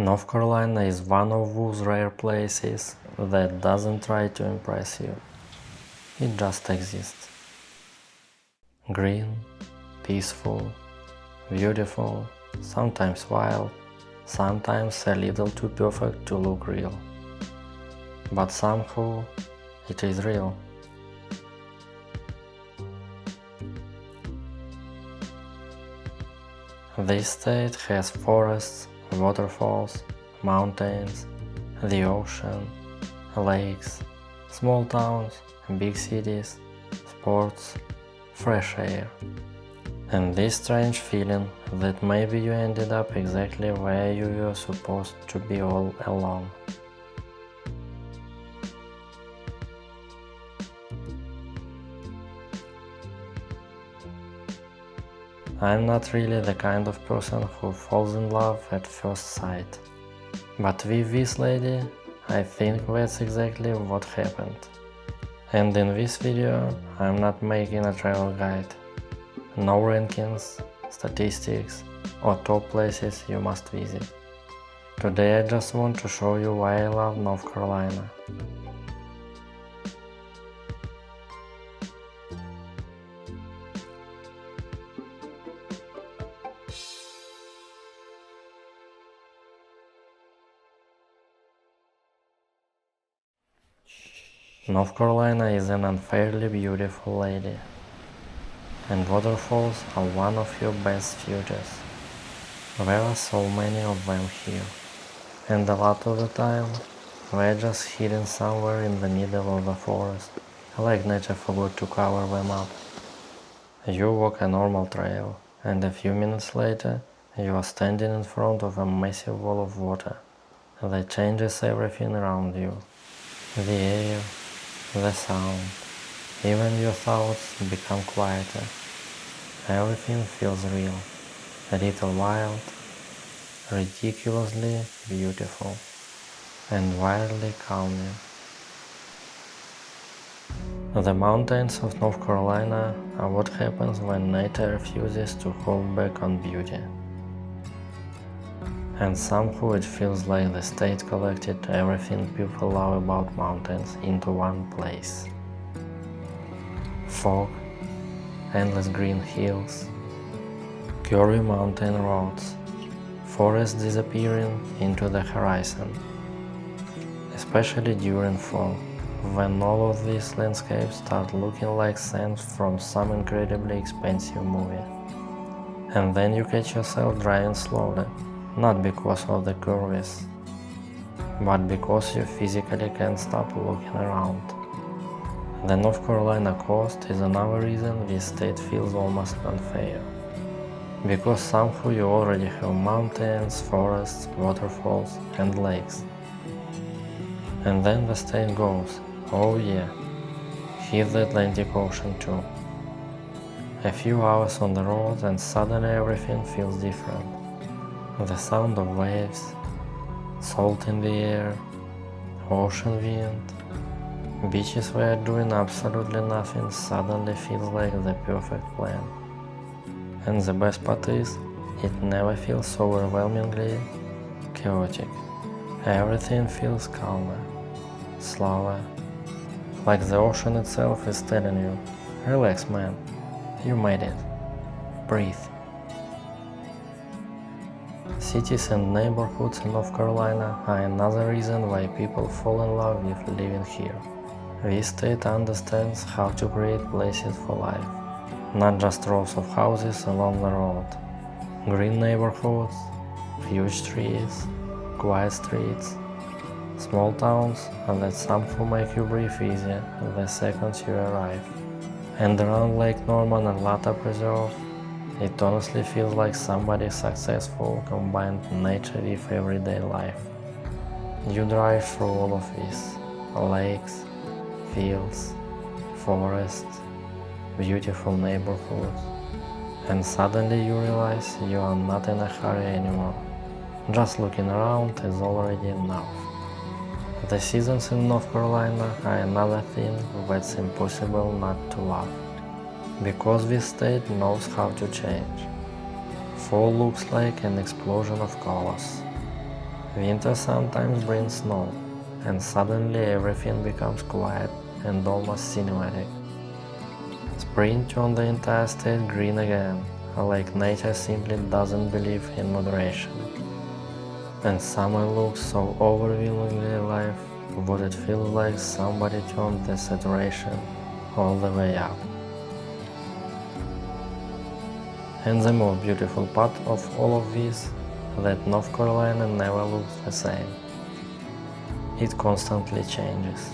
North Carolina is one of those rare places that doesn't try to impress you. It just exists. Green, peaceful, beautiful, sometimes wild, sometimes a little too perfect to look real. But somehow, it is real. This state has forests, waterfalls, mountains, the ocean, lakes, small towns, big cities, sports, fresh air. And this strange feeling that maybe you ended up exactly where you were supposed to be all along. I'm not really the kind of person who falls in love at first sight. But with this lady, I think that's exactly what happened. And in this video, I'm not making a travel guide. No rankings, statistics, or top places you must visit. Today I just want to show you why I love North Carolina. North Carolina is an unfairly beautiful lady, and waterfalls are one of your best features. There are so many of them here, and a lot of the time they're just hidden somewhere in the middle of the forest, like nature forgot to cover them up. You walk a normal trail, and a few minutes later you are standing in front of a massive wall of water that changes everything around you. The air, the sound, even your thoughts become quieter. Everything feels real, a little wild, ridiculously beautiful, and wildly calming. The mountains of North Carolina are what happens when nature refuses to hold back on beauty. And somehow it feels like the state collected everything people love about mountains into one place. Fog, endless green hills, curvy mountain roads, forests disappearing into the horizon. Especially during fall, when all of these landscapes start looking like scenes from some incredibly expensive movie. And then you catch yourself driving slowly. Not because of the curves, but because you physically can't stop looking around. The North Carolina coast is another reason this state feels almost unfair. Because somehow you already have mountains, forests, waterfalls, and lakes. And then the state goes, oh yeah, here's the Atlantic Ocean too. A few hours on the road and suddenly everything feels different. The sound of waves, salt in the air, ocean wind, beaches where doing absolutely nothing suddenly feels like the perfect plan. And the best part is, it never feels so overwhelmingly chaotic. Everything feels calmer, slower, like the ocean itself is telling you, relax man, you made it, breathe. Cities and neighborhoods in North Carolina are another reason why people fall in love with living here. This state understands how to create places for life, not just rows of houses along the road. Green neighborhoods, huge trees, quiet streets, small towns that somehow make you breathe easier the second you arrive. And around Lake Norman and Latta Preserve, it honestly feels like somebody successful combined nature with everyday life. You drive through all of this, lakes, fields, forests, beautiful neighborhoods, and suddenly you realize you are not in a hurry anymore. Just looking around is already enough. The seasons in North Carolina are another thing that's impossible not to love. Because this state knows how to change. Fall looks like an explosion of colors. Winter sometimes brings snow, and suddenly everything becomes quiet and almost cinematic. Spring turned the entire state green again, like nature simply doesn't believe in moderation. And summer looks so overwhelmingly alive that it feels like somebody turned the saturation all the way up. And the most beautiful part of all of this, that North Carolina never looks the same. It constantly changes.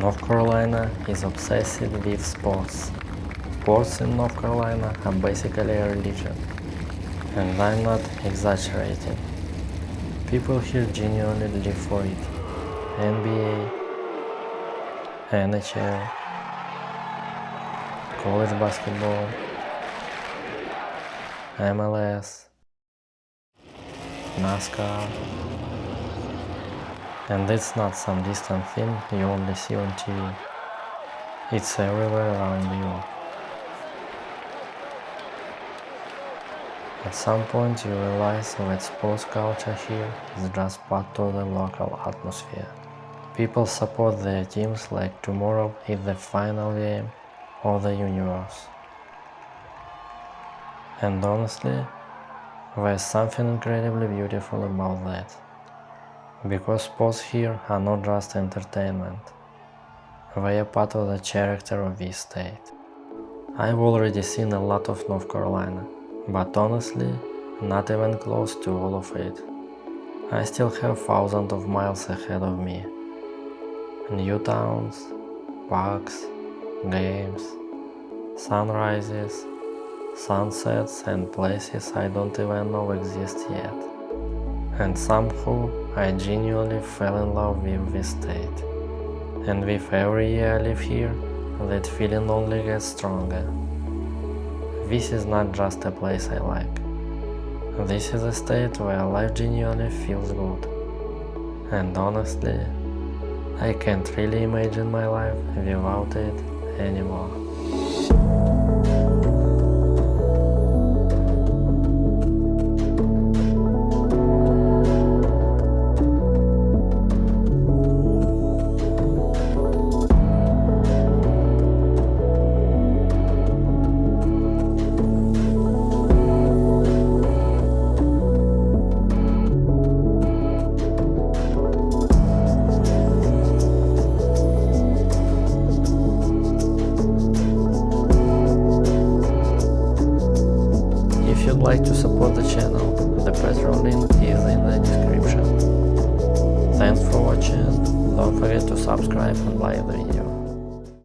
North Carolina is obsessed with sports. Sports in North Carolina are basically a religion. And I'm not exaggerating. People here genuinely live for it. NBA, NHL, college basketball, MLS, NASCAR. And it's not some distant thing you only see on TV. It's everywhere around you. At some point you realize that sports culture here is just part of the local atmosphere. People support their teams like tomorrow is the final game of the universe. And honestly, there's something incredibly beautiful about that. Because sports here are not just entertainment. They are part of the character of this state. I've already seen a lot of North Carolina, but honestly, not even close to all of it. I still have thousands of miles ahead of me. New towns, parks, games, sunrises, sunsets and places I don't even know exist yet. And somehow I genuinely fell in love with this state. And with every year I live here, that feeling only gets stronger. This is not just a place I like. This is a state where life genuinely feels good. And honestly, I can't really imagine my life without it anymore. If you'd like to support the channel, the Patreon link is in the description. Thanks for watching, don't forget to subscribe and like the video.